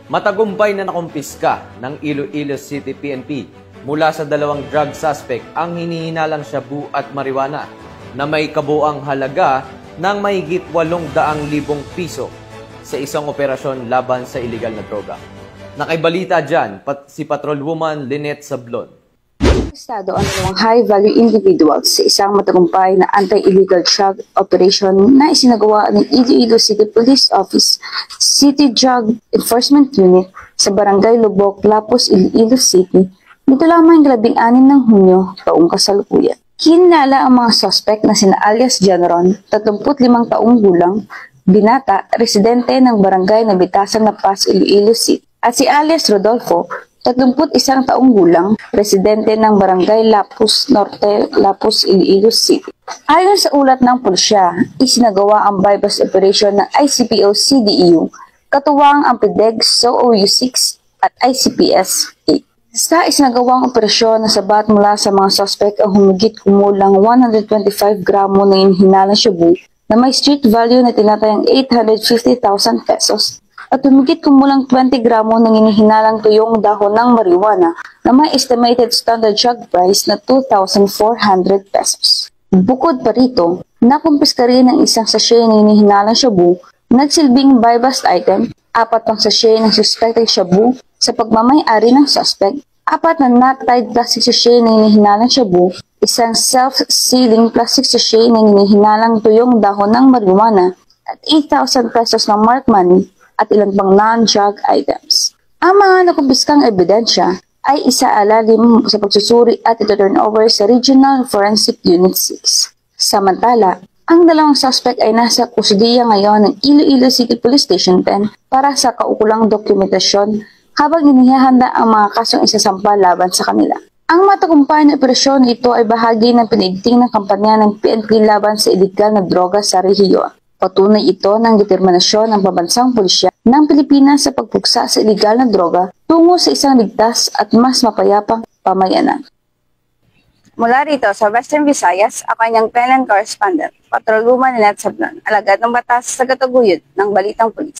Matagumpay na nakumpiska ng Iloilo City PNP mula sa dalawang drug suspect ang hinihinalang shabu at marijuana na may kabuang halaga ng mahigit 800,000 piso sa isang operasyon laban sa iligal na droga. Nakaibalita dyan si Patrolwoman Lynette Sablon. Estado ang dalawang high-value individuals sa isang matagumpay na anti-illegal drug operation na isinagawa ng Iloilo City Police Office City Drug Enforcement Unit sa Barangay Lubok, Lapus, Iloilo City nito lamang 16 ng Hunyo taong kasalukuyan. Kinilala ang mga suspect na sina alias Janron, 35 taong gulang, binata, residente ng Barangay Nabitasan na Paz, Iloilo City, at si alias Rodolfo, 31 taong gulang, residente ng Barangay Lapus Norte, Lapus, Iloilo City. Ayon sa ulat ng pulisya, isinagawa ang bypass operation ng ICPO-CDEU, katuwang ang PDEG, SOOU-6 at ICPS-8. Sa isinagawang operasyon, nasabat mula sa mga suspect ang humigit kumulang 125 gramo ng hinalang shabu na may street value na tinatayang 850,000 pesos. At humigit kumulang 20 gramo ng inihinalang tuyong dahon ng marijuana na may estimated standard drug price na 2,400 pesos. Bukod pa rito, nakumpiska rin ang isang sachet ng inihinalang shabu, nagsilbing buy-bust item, 4 pang sachet ng suspected shabu sa pagmamay-ari ng suspect, 4 na knot-tied plastic sachet ng inihinalang shabu, isang self-sealing plastic sachet ng inihinalang tuyong dahon ng marijuana, at 8,000 pesos ng marked money, at ilang pang non-drug items. Ang mga nakumpiskang ebidensya ay isaalalim sa pagsusuri at ito-turn over sa Regional Forensic Unit 6. Samantala, ang dalawang suspect ay nasa kustudiya ngayon ng Iloilo City Police Station 10 para sa kaukulang dokumentasyon habang inihahanda ang mga kasong isasampa laban sa kanila. Ang matagumpay na operasyon ito ay bahagi ng pinaigting ng kampanya ng PNP laban sa iligal na droga sa rehiyon. Patunay ito ng determinasyon ng pambansang pulisya ng Pilipinas sa pagpuksa sa iligal na droga tungo sa isang ligtas at mas mapayapang pamayanan. Mula rito sa Western Visayas, ako ang inyong PNN correspondent, Patrolwoman Lynette Sablon, alagad ng batas sa Gataguyod ng Balitang Pulis.